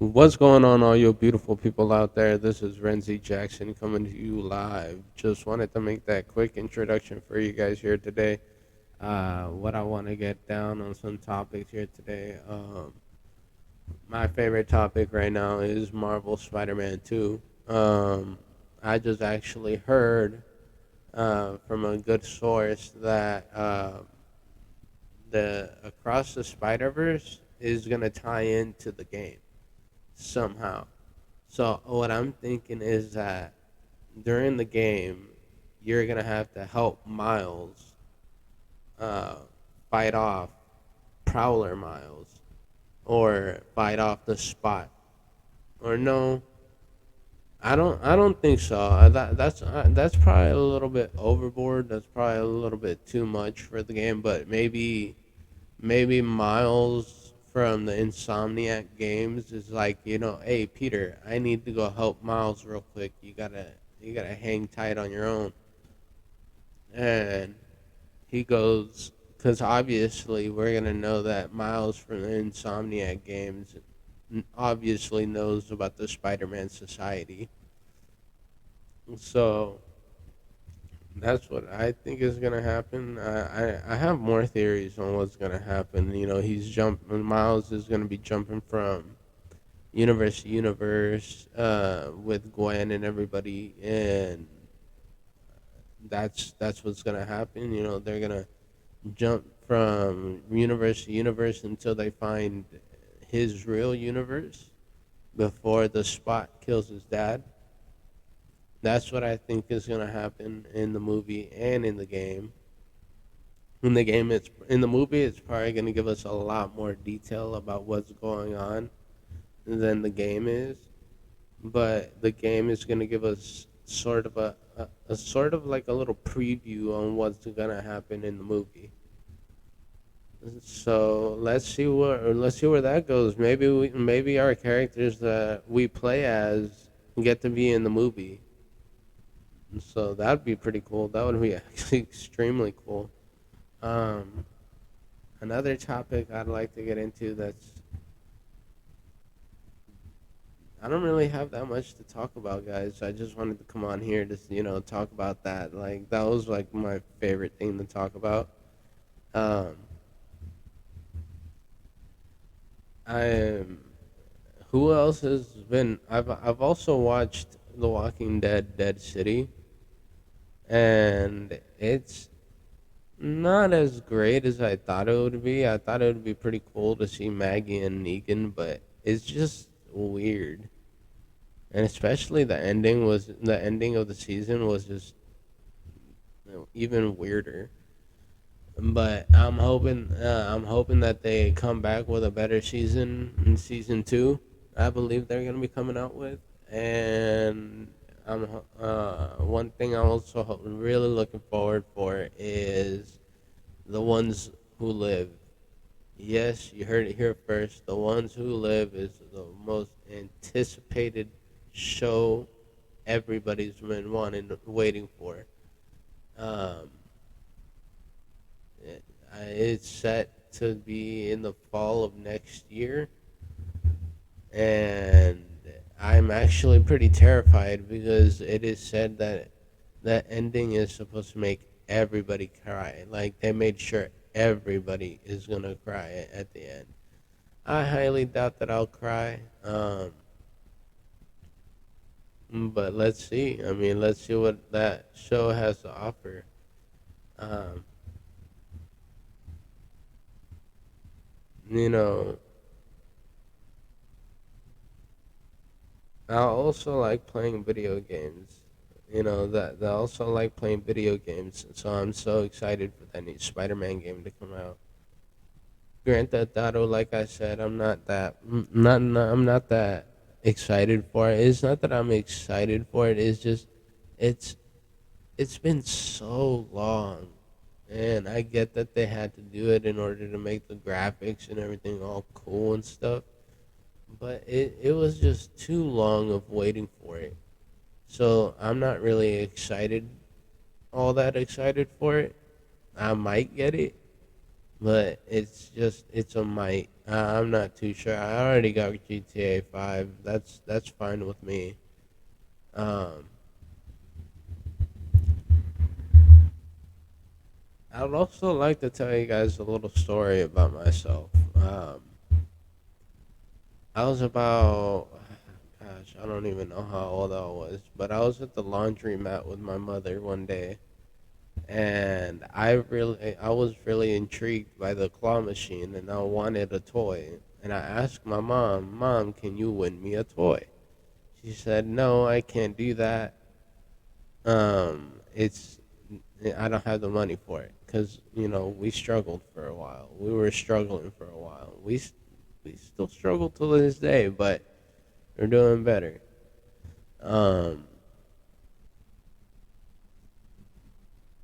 What's going on, all you beautiful people out there? This is Renzi Jackson coming to you live. Just wanted to make that quick introduction for you guys here today. What I want to get down on some topics here today. My favorite topic right now is Marvel Spider-Man 2. I just actually heard from a good source that the Across the Spider-Verse is going to tie into the game somehow. So what I'm thinking is that during the game, you're gonna have to help Miles uh, fight off Prowler Miles, or fight off the Spot. Or no, I don't think so. That's probably a little bit overboard. That's probably a little bit too much for the game. But maybe Miles from the Insomniac games is like, hey Peter, I need to go help Miles real quick. You gotta hang tight on your own. And he goes, because obviously we're gonna know that Miles from the Insomniac games obviously knows about the Spider-Man Society. So that's what I think is gonna happen. I have more theories on what's gonna happen. He's jumping. Miles is gonna be jumping from universe to universe with Gwen and everybody, and that's what's gonna happen. They're gonna jump from universe to universe until they find his real universe before the Spot kills his dad. That's what I think is gonna happen in the movie and in the game. In the movie, it's probably gonna give us a lot more detail about what's going on than the game is. But the game is gonna give us sort of a sort of like a little preview on what's gonna happen in the movie. So let's see where that goes. Maybe our characters that we play as get to be in the movie. So that'd be pretty cool. That would be actually extremely cool. Um, Another topic I'd like to get into that's I don't really have that much to talk about, guys. I just wanted to come on here to talk about that. Like that was like my favorite thing to talk about. Um, I Who else has been? I've also watched The Walking Dead: Dead City, and it's not as great as I thought it would be. I thought it would be pretty cool to see Maggie and Negan, but it's just weird. And especially the ending of the season was just even weirder. But I'm hoping that they come back with a better season in season 2. I believe they're gonna be coming out with, and one thing I'm also really looking forward for is the ones who live. Yes, you heard it here first. The Ones Who Live is the most anticipated show everybody's been waiting for. Um, it's set to be in the fall of next year, and I'm actually pretty terrified because it is said that that ending is supposed to make everybody cry. Like they made sure everybody is gonna cry at the end. I highly doubt that I'll cry. But let's see. I mean, let's see what that show has to offer. Um, you know, I also like playing video games. That I also like playing video games, so I'm so excited for that new Spider-Man game to come out. Grand Theft Auto, like I said, I'm not that excited for it. It's not that I'm excited for it. It's just it's it's been so long, and I get that they had to do it in order to make the graphics and everything all cool and stuff. But it was just too long of waiting for it. So I'm not really excited, all that excited for it. I might get it, but it's a might. I'm not too sure. I already got GTA 5. That's fine with me. Um, I would also like to tell you guys a little story about myself. I was about, gosh, I don't even know how old I was, but I was at the laundromat with my mother one day, and I was really intrigued by the claw machine, and I wanted a toy. And I asked my mom, "Mom, can you win me a toy?" She said, "No, I can't do that. It's I don't have the money for it because we struggled for a while. We were struggling for a while. We still struggle to this day, but we're doing better." Um,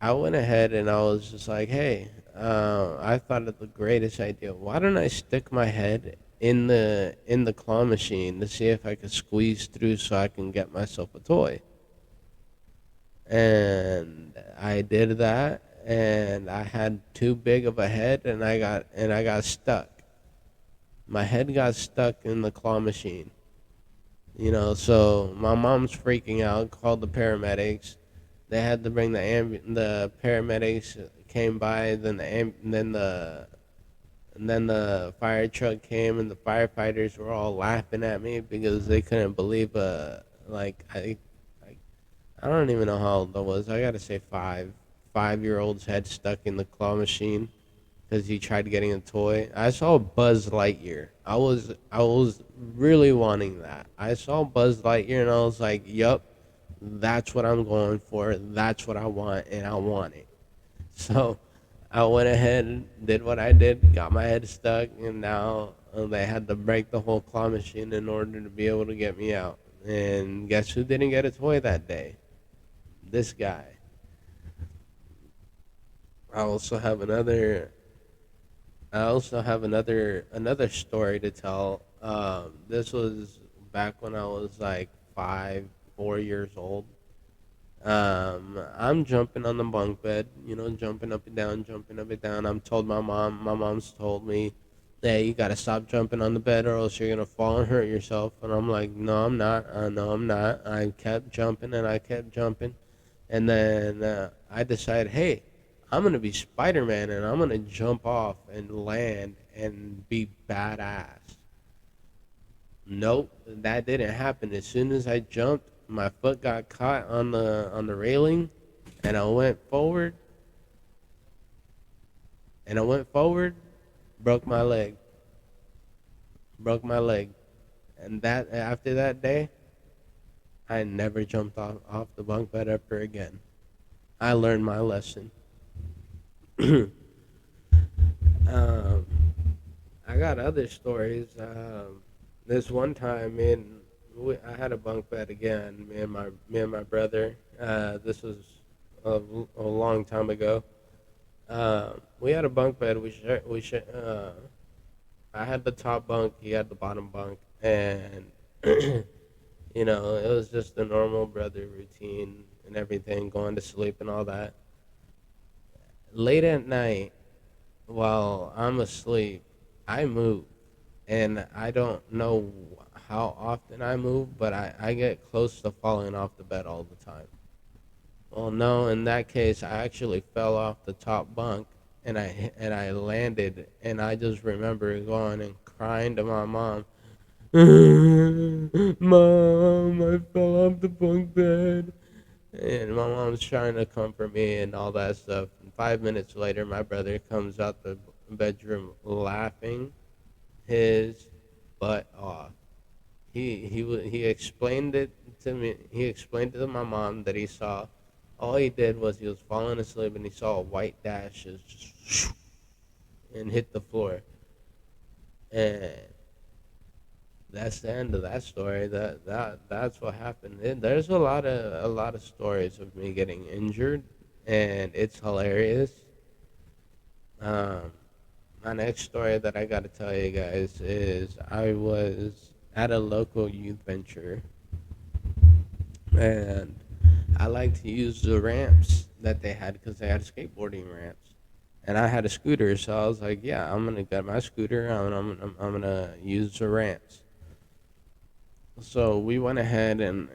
I went ahead and I was just like, "Hey, I thought of the greatest idea. Why don't I stick my head in the claw machine to see if I could squeeze through so I can get myself a toy?" And I did that, and I had too big of a head, and I got stuck. My head got stuck in the claw machine. So my mom's freaking out, called the paramedics. They had to bring the paramedics came by, then the fire truck came, and the firefighters were all laughing at me because they couldn't believe like I don't even know how old I was. I gotta say 5 year old's head stuck in the claw machine because he tried getting a toy. I saw Buzz Lightyear. I was really wanting that. I saw Buzz Lightyear and I was like, "Yup, that's what I'm going for. That's what I want, and I want it." So I went ahead and did what I did, got my head stuck, and now they had to break the whole claw machine in order to be able to get me out. And guess who didn't get a toy that day? This guy. I also have another another story to tell. This was back when I was like 4 years old. I'm jumping on the bunk bed, jumping up and down, jumping up and down. I'm told my mom's told me, "Hey, you gotta stop jumping on the bed or else you're gonna fall and hurt yourself." And I'm like, "No, I'm not. No, I'm not." I kept jumping and I kept jumping, and then I decided, "Hey, I'm gonna be Spider-Man and I'm gonna jump off and land and be badass." Nope, that didn't happen. As soon as I jumped, my foot got caught on the railing, and I went forward, broke my leg, broke my leg, and that after that day, I never jumped off the bunk bed ever again. I learned my lesson. um, I got other stories. This one time, I had a bunk bed again. Me and my brother. This was a long time ago. We had a bunk bed. I had the top bunk. He had the bottom bunk, and it was just a normal brother routine and everything, going to sleep and all that. Late at night, while I'm asleep, I move, and I don't know how often I move, but I get close to falling off the bed all the time. Well, no, in that case, I actually fell off the top bunk, and I landed, and I just remember going and crying to my mom, "Mom, I fell off the bunk bed." And my mom's trying to comfort me and all that stuff. And 5 minutes later, my brother comes out the bedroom laughing his butt off. He explained it to me. He explained to my mom that he saw. All he did was he was falling asleep and he saw a white dash just and hit the floor. And that's the end of that story. That's what happened. There's a lot of stories of me getting injured, and it's hilarious. Um, my next story that I got to tell you guys is I was at a local youth venture, and I like to use the ramps that they had because they had skateboarding ramps. and I had a scooter, so I was like, yeah, I'm gonna get my scooter. I'm gonna use the ramps. So we went ahead and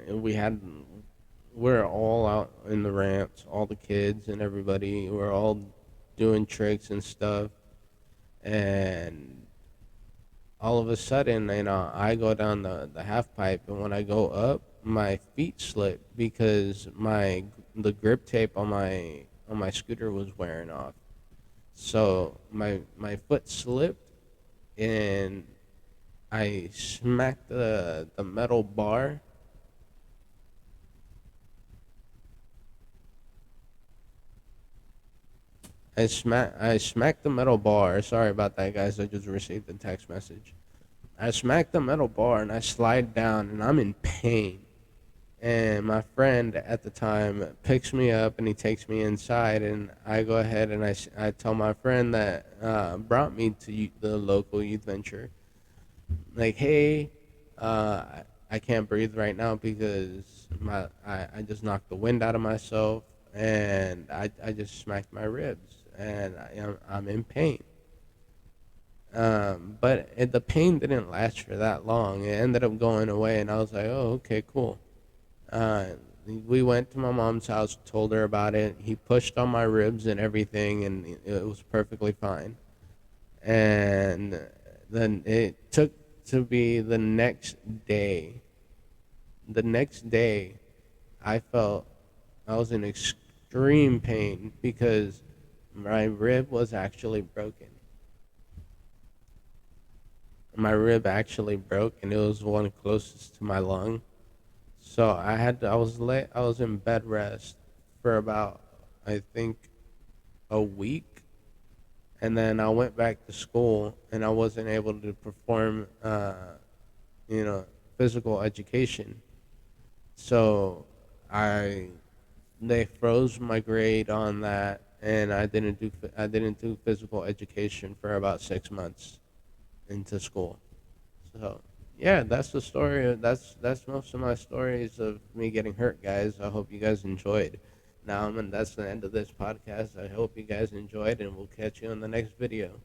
we're all out in the ramps, all the kids and everybody. We're all doing tricks and stuff, and all of a sudden, I go down the half pipe, and when I go up, my feet slip because the grip tape on my scooter was wearing off. So my foot slipped, and I smacked the metal bar. I smacked the metal bar. Sorry about that, guys. I just received a text message. I smacked the metal bar and I slide down, and I'm in pain. And my friend at the time picks me up and he takes me inside, and I go ahead and I tell my friend that brought me to the local youth venture, like, hey, I can't breathe right now because I just knocked the wind out of myself, and I just smacked my ribs, and I'm in pain. But the pain didn't last for that long. It ended up going away, and I was like, oh, okay, cool. Uh, we went to my mom's house, told her about it. He pushed on my ribs and everything, and it was perfectly fine. And then it took to be the next day. The next day, I felt I was in extreme pain because my rib was actually broken. My rib actually broke, and it was one closest to my lung. So I was in bed rest for about, I think, a week, and then I went back to school, and I wasn't able to perform, you know, physical education. So I they froze my grade on that, and I didn't do physical education for about 6 months into school. So yeah, that's the story. That's most of my stories of me getting hurt, guys. I hope you guys enjoyed. Now, and that's the end of this podcast. I hope you guys enjoyed, and we'll catch you in the next video.